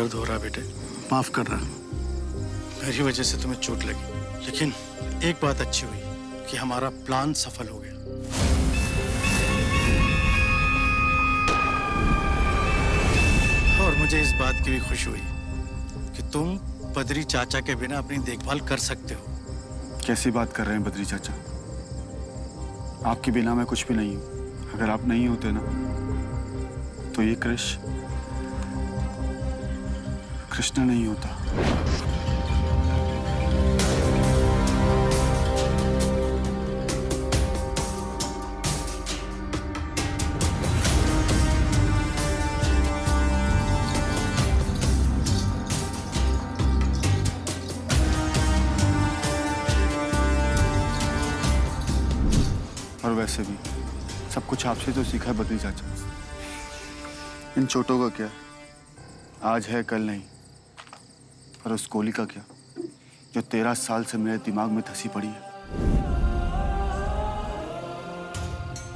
दर्द हो रहा बेटे। माफ कर रहा। मेरी वजह से तुम्हें चोट लगी, लेकिन एक बात अच्छी हुई कि हमारा प्लान सफल हो गया। और मुझे इस बात की भी खुशी हुई कि तुम बद्री चाचा के बिना अपनी देखभाल कर सकते हो। कैसी बात कर रहे हैं बद्री चाचा? आपके बिना मैं कुछ भी नहीं हूं। अगर आप नहीं होते ना तो ये कृष्ण नहीं होता। और वैसे भी सब कुछ आपसे तो सीखा है बद्री चाचा। इन चोटों का क्या, आज है कल नहीं। और उस गोली का क्या, जो 13 साल से मेरे दिमाग में धसी पड़ी है।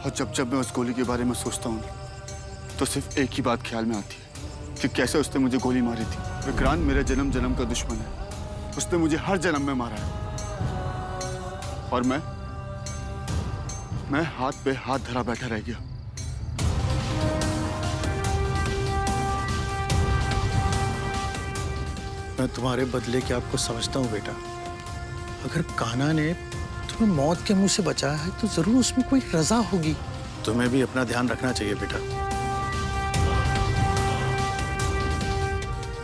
और जब जब मैं उस गोली के बारे में सोचता हूँ तो सिर्फ एक ही बात ख्याल में आती है कि कैसे उसने मुझे गोली मारी थी। विक्रांत मेरे जन्म जन्म का दुश्मन है। उसने मुझे हर जन्म में मारा है। और मैं हाथ पे हाथ धरा बैठा रह गया। मैं तुम्हारे बदले के आपको समझता हूँ बेटा। अगर कान्हा ने तुम्हें मौत के मुंह से बचाया है तो जरूर उसमें कोई रजा होगी। तुम्हें भी अपना ध्यान रखना चाहिए बेटा।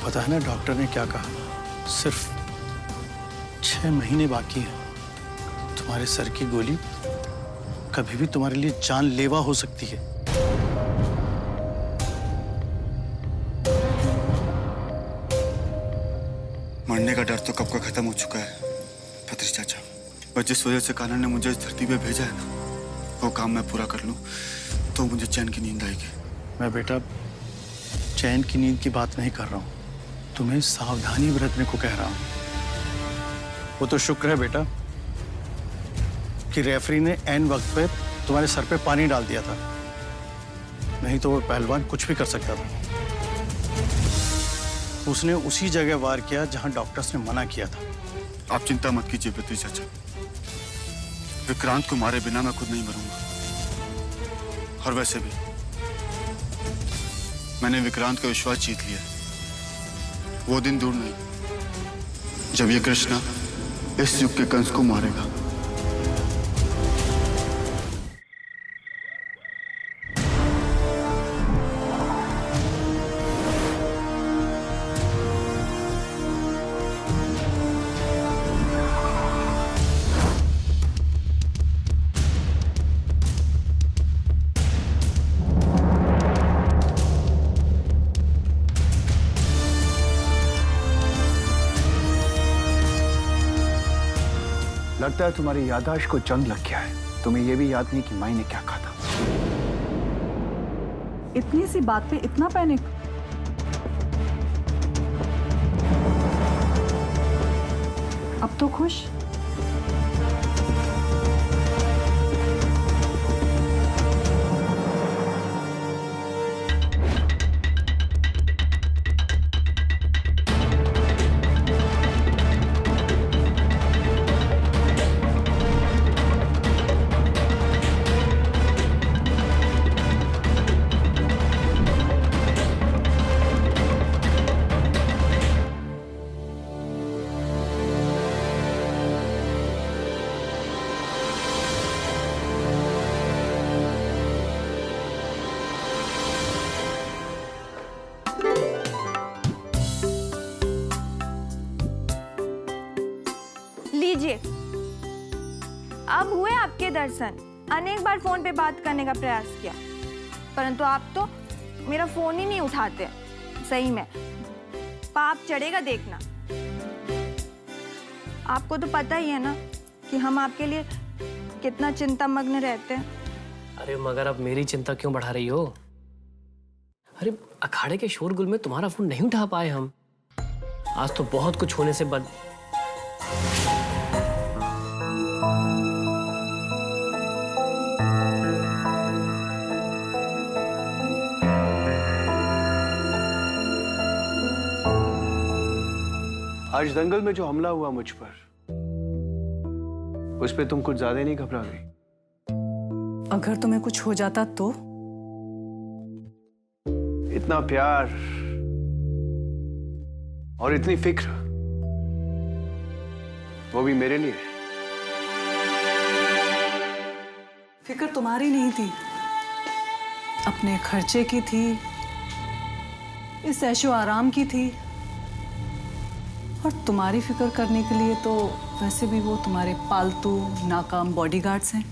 पता है ना डॉक्टर ने क्या कहा? सिर्फ 6 महीने बाकी हैं। तुम्हारे सर की गोली कभी भी तुम्हारे लिए जानलेवा हो सकती है। मरने का डर तो कब का खत्म हो चुका है बद्री चाचा। पर जिस वजह से कान्हा ने मुझे इस धरती पे भेजा है ना, वो काम मैं पूरा कर लूं तो मुझे चैन की नींद आएगी। मैं बेटा चैन की नींद की बात नहीं कर रहा हूं, तुम्हें सावधानी बरतने को कह रहा हूं। वो तो शुक्र है बेटा कि रेफरी ने ऐन वक्त पे तुम्हारे सर पे पानी डाल दिया था, नहीं तो वो पहलवान कुछ भी कर सकता था। उसने उसी जगह वार किया जहां डॉक्टर्स ने मना किया था। आप चिंता मत कीजिए बद्री चाचा। विक्रांत को मारे बिना मैं खुद नहीं मरूंगा। और वैसे भी मैंने विक्रांत का विश्वास जीत लिया। वो दिन दूर नहीं जब ये कृष्णा इस युग के कंस को मारेगा। लगता है तुम्हारी याददाश्त को जंग लग गया है। तुम्हें यह भी याद नहीं कि माई ने क्या कहा था। इतनी सी बात पे इतना पैनिक? अब तो खुश? लीजिए, अब हुए आपके दर्शन। अनेक बार फोन पे बात करने का प्रयास किया, परंतु आप तो मेरा फोन ही नहीं उठाते। सही में पाप चढ़ेगा देखना। आपको तो पता ही है ना कि हम आपके लिए कितना चिंता मग्न रहते हैं। अरे मगर अब मेरी चिंता क्यों बढ़ा रही हो? अरे अखाड़े के शोरगुल में तुम्हारा फोन नहीं उठा पाए हम। आज तो बहुत कुछ होने से आज दंगल में जो हमला हुआ मुझ पर, उस पे तुम कुछ ज्यादा नहीं घबरा गई? अगर तुम्हें कुछ हो जाता तो? इतना प्यार और इतनी फिक्र, वो भी मेरे लिए। फिक्र तुम्हारी नहीं थी, अपने खर्चे की थी, इस ऐशो आराम की थी। और तुम्हारी फिक्र करने के लिए तो वैसे भी वो तुम्हारे पालतू नाकाम बॉडीगार्ड्स हैं।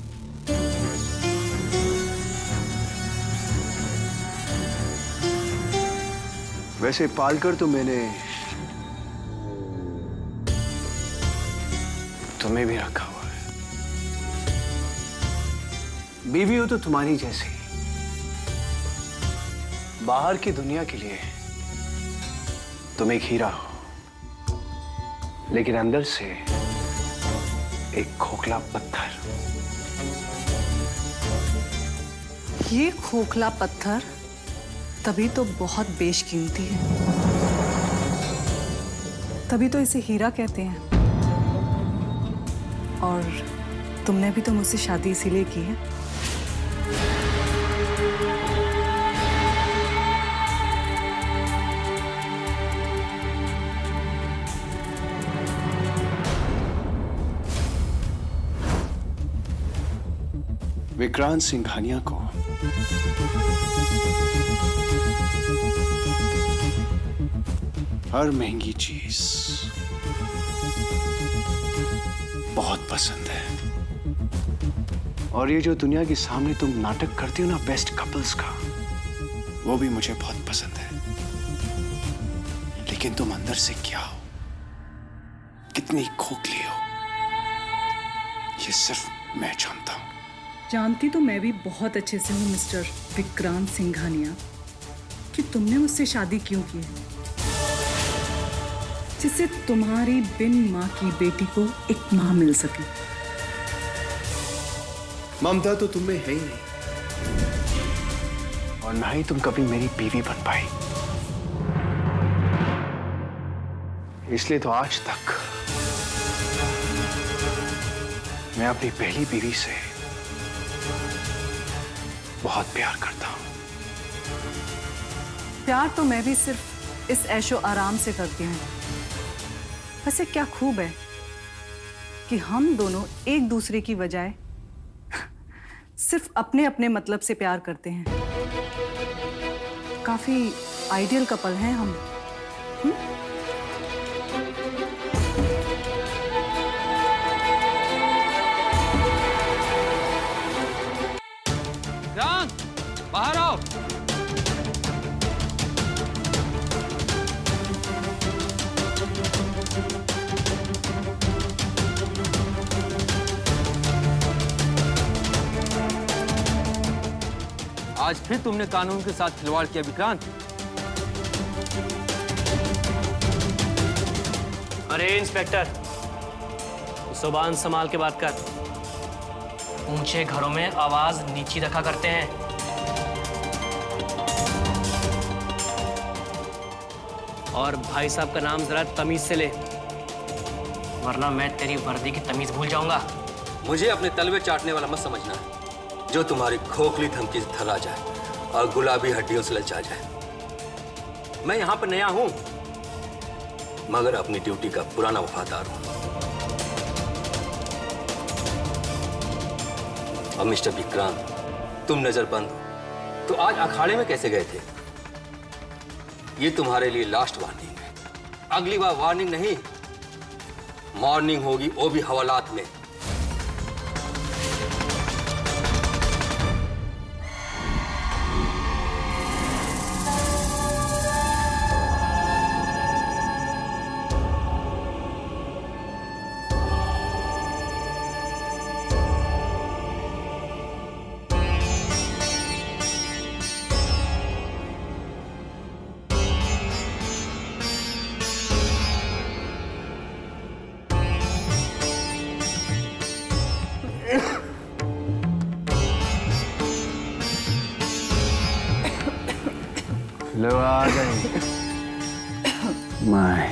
वैसे पालकर तो मैंने तुम्हें भी रखा हुआ है। बीवी हो तो तुम्हारी जैसी, बाहर की दुनिया के लिए तुम एक हीरा हो, लेकिन अंदर से एक खोखला पत्थर। ये खोखला पत्थर तभी तो बहुत बेशकीमती है, तभी तो इसे हीरा कहते हैं। और तुमने भी तो मुझसे शादी इसीलिए की है। विक्रांत सिंघानिया को हर महंगी चीज बहुत पसंद है। और ये जो दुनिया के सामने तुम नाटक करती हो ना बेस्ट कपल्स का, वो भी मुझे बहुत पसंद है। लेकिन तुम अंदर से क्या हो, कितनी खोखली हो, ये सिर्फ मैं जानता हूं। जानती तो मैं भी बहुत अच्छे से हूँ मिस्टर विक्रांत सिंघानिया कि तुमने मुझसे शादी क्यों की है, जिससे तुम्हारी बिन माँ की बेटी को एक माँ मिल सके। ममता तो तुम्हें है ही नहीं, और ना ही तुम कभी मेरी बीवी बन पाई। इसलिए तो आज तक मैं अपनी पहली बीवी से बहुत प्यार करता हूं। प्यार तो मैं भी सिर्फ इस ऐशो आराम से करती हूँ। वैसे क्या खूब है कि हम दोनों एक दूसरे की बजाय सिर्फ अपने अपने मतलब से प्यार करते हैं। काफी आइडियल कपल हैं हम। बाहर आओ। आज फिर तुमने कानून के साथ खिलवाड़ किया विक्रांत। अरे इंस्पेक्टर, जुबान संभाल के बात कर। ऊंचे घरों में आवाज नीची रखा करते हैं। और भाई साहब का नाम जरा तमीज से ले, वरना मैं तेरी वर्दी की तमीज भूल जाऊंगा। मुझे अपने तलवे चाटने वाला मत समझना, जो तुम्हारी खोखली धमकी से थर्रा जाए और गुलाबी हड्डियों से ललचा जाए। मैं यहां पर नया हूं, मगर अपनी ड्यूटी का पुराना वफादार हूं। अब मिस्टर विक्रांत, तुम नजरबंद हो तो आज अखाड़े में कैसे गए थे? ये तुम्हारे लिए लास्ट वार्निंग है। अगली बार वार्निंग नहीं, मॉर्निंग होगी, वो भी हवालात में। लो आ गई। माय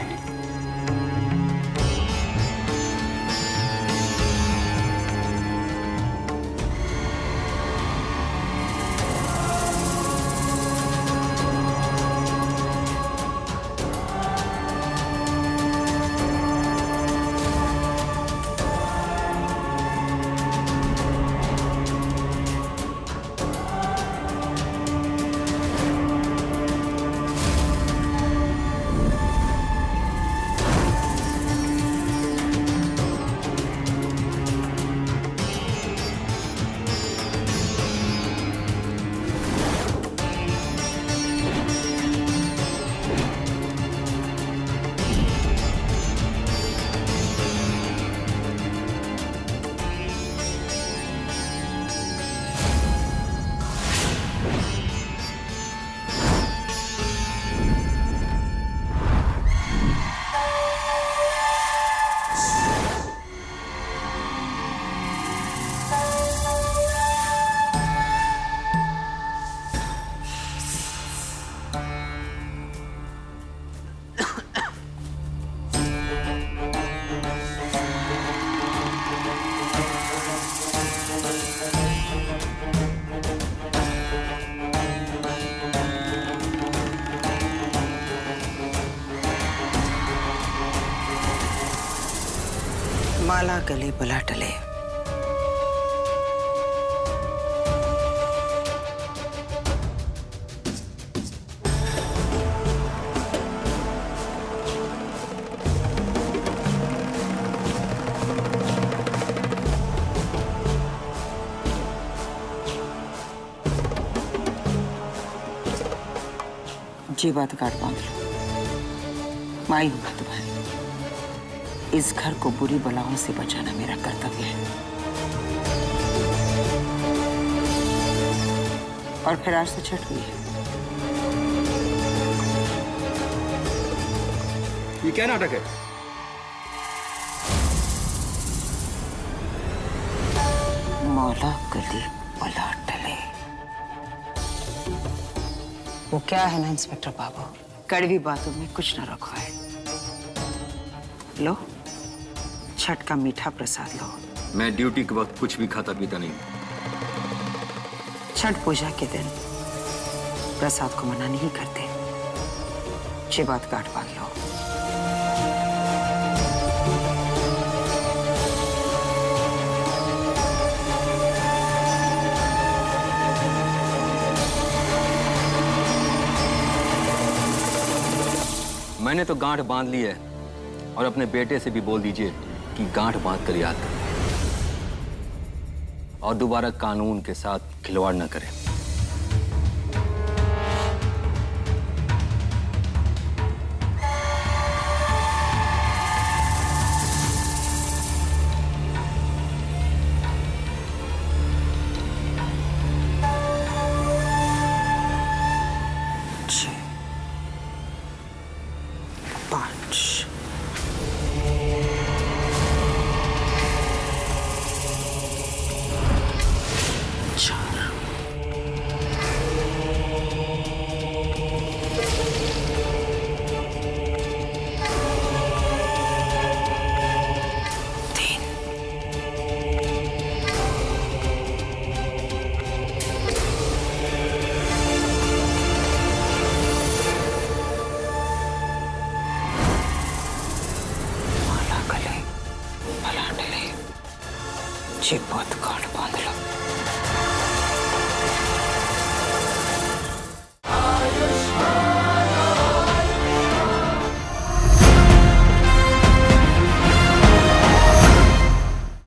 माला गले बला टले। जी बात गांठ बांध लो। माई हूं मैं तुम्हारी। इस घर को बुरी बलाओं से बचाना मेरा कर्तव्य है। और फिर आज तो छठ हुई है। ये क्या नाटक है? मौला गली बला टले। वो क्या है ना इंस्पेक्टर बाबू, कड़वी बातों में कुछ न रखो है। लो, छठ का मीठा प्रसाद लो। मैं ड्यूटी के वक्त कुछ भी खाता पीता नहीं। छठ पूजा के दिन प्रसाद को मना नहीं करते। ये बात गांठ बांध लो। मैंने तो गांठ बांध ली है, और अपने बेटे से भी बोल दीजिए कि गांठ बांध कर याद करें और दोबारा कानून के साथ खिलवाड़ न करें। बहुत गांठ बांध लो।